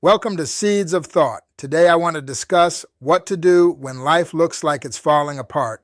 Welcome to Seeds of Thought. Today I want to discuss what to do when life looks like it's falling apart.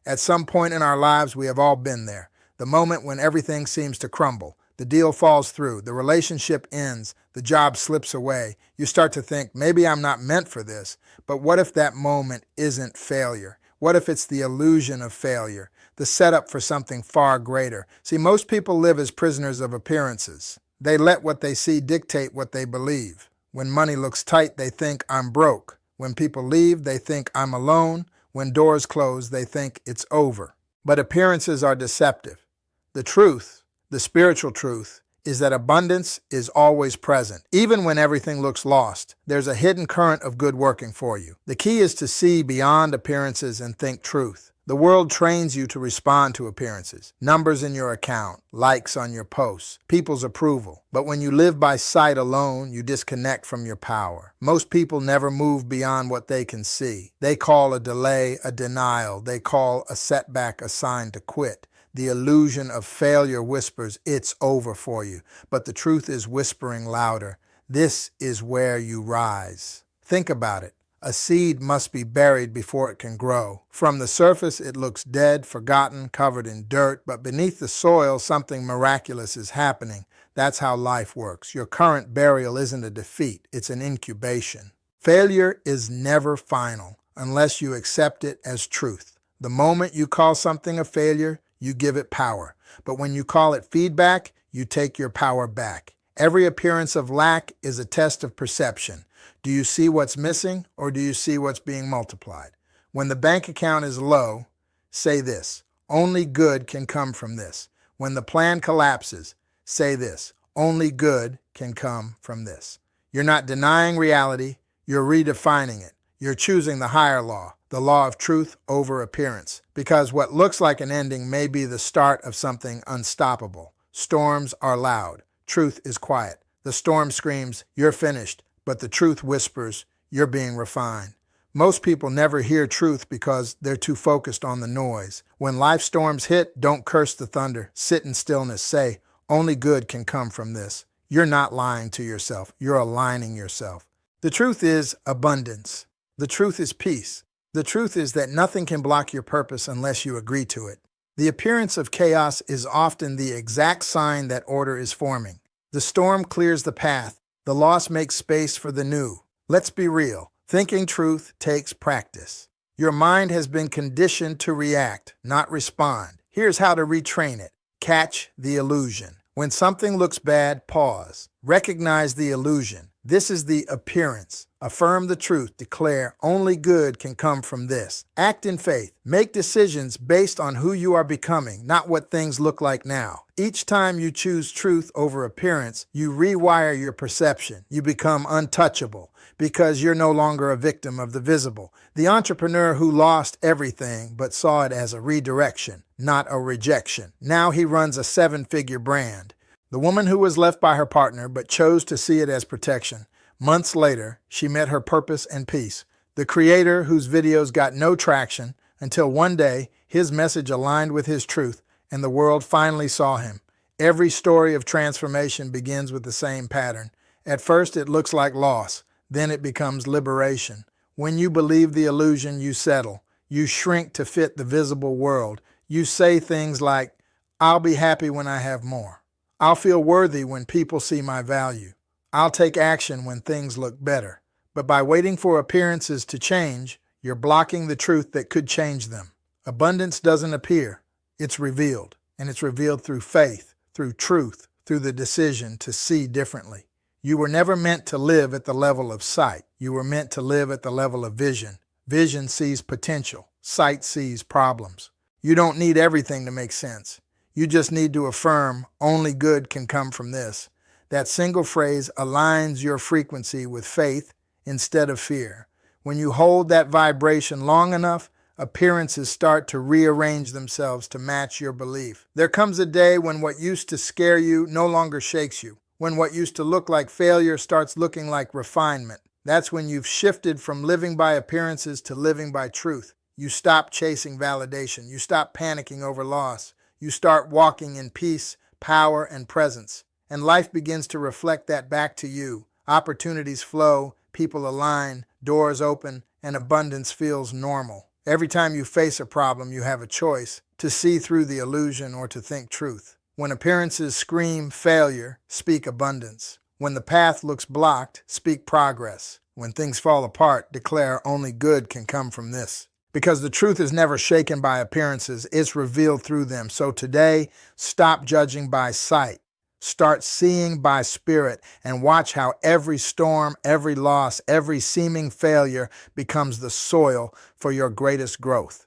At some point in our lives, we have all been there. The moment when everything seems to crumble. The deal falls through. The relationship ends. The job slips away. You start to think, maybe I'm not meant for this. But what if that moment isn't failure? What if it's the illusion of failure? The setup for something far greater? See, most people live as prisoners of appearances. They let what they see dictate what they believe. When money looks tight, they think I'm broke. When people leave, they think I'm alone. When doors close, they think it's over. But appearances are deceptive. The truth, the spiritual truth, is that abundance is always present. Even when everything looks lost, there's a hidden current of good working for you. The key is to see beyond appearances and think truth. The world trains you to respond to appearances, numbers in your account, likes on your posts, people's approval. But when you live by sight alone, you disconnect from your power. Most people never move beyond what they can see. They call a delay a denial. They call a setback a sign to quit. The illusion of failure whispers, it's over for you. But the truth is whispering louder. This is where you rise. Think about it. A seed must be buried before it can grow. From the surface, it looks dead, forgotten, covered in dirt, but beneath the soil, something miraculous is happening. That's how life works. Your current burial isn't a defeat, it's an incubation. Failure is never final unless you accept it as truth. The moment you call something a failure, you give it power. But when you call it feedback, you take your power back. Every appearance of lack is a test of perception. Do you see what's missing, or do you see what's being multiplied? When the bank account is low, say this: only good can come from this. When the plan collapses, say this: only good can come from this. You're not denying reality, you're redefining it. You're choosing the higher law, the law of truth over appearance. Because what looks like an ending may be the start of something unstoppable. Storms are loud. Truth is quiet. The storm screams, you're finished. But the truth whispers, you're being refined. Most people never hear truth because they're too focused on the noise. When life storms hit, don't curse the thunder. Sit in stillness. Say, only good can come from this. You're not lying to yourself. You're aligning yourself. The truth is abundance. The truth is peace. The truth is that nothing can block your purpose unless you agree to it. The appearance of chaos is often the exact sign that order is forming. The storm clears the path. The loss makes space for the new. Let's be real. Thinking truth takes practice. Your mind has been conditioned to react, not respond. Here's how to retrain it. Catch the illusion. When something looks bad, pause. Recognize the illusion. This is the appearance. Affirm the truth. Declare, only good can come from this. Act in faith. Make decisions based on who you are becoming, not what things look like now. Each time you choose truth over appearance, you rewire your perception. You become untouchable because you're no longer a victim of the visible. The entrepreneur who lost everything but saw it as a redirection, not a rejection. Now he runs a 7-figure brand. The woman who was left by her partner but chose to see it as protection. Months later, she met her purpose and peace. The creator whose videos got no traction until one day his message aligned with his truth and the world finally saw him. Every story of transformation begins with the same pattern. At first, it looks like loss. Then it becomes liberation. When you believe the illusion, you settle. You shrink to fit the visible world. You say things like, I'll be happy when I have more. I'll feel worthy when people see my value. I'll take action when things look better. But by waiting for appearances to change, you're blocking the truth that could change them. Abundance doesn't appear. It's revealed. And it's revealed through faith, through truth, through the decision to see differently. You were never meant to live at the level of sight. You were meant to live at the level of vision. Vision sees potential. Sight sees problems. You don't need everything to make sense. You just need to affirm, only good can come from this. That single phrase aligns your frequency with faith instead of fear. When you hold that vibration long enough, appearances start to rearrange themselves to match your belief. There comes a day when what used to scare you no longer shakes you. When what used to look like failure starts looking like refinement. That's when you've shifted from living by appearances to living by truth. You stop chasing validation. You stop panicking over loss. You start walking in peace, power, and presence. And life begins to reflect that back to you. Opportunities flow, people align, doors open, and abundance feels normal. Every time you face a problem, you have a choice to see through the illusion or to think truth. When appearances scream failure, speak abundance. When the path looks blocked, speak progress. When things fall apart, declare only good can come from this. Because the truth is never shaken by appearances, it's revealed through them. So today, stop judging by sight. Start seeing by spirit and watch how every storm, every loss, every seeming failure becomes the soil for your greatest growth.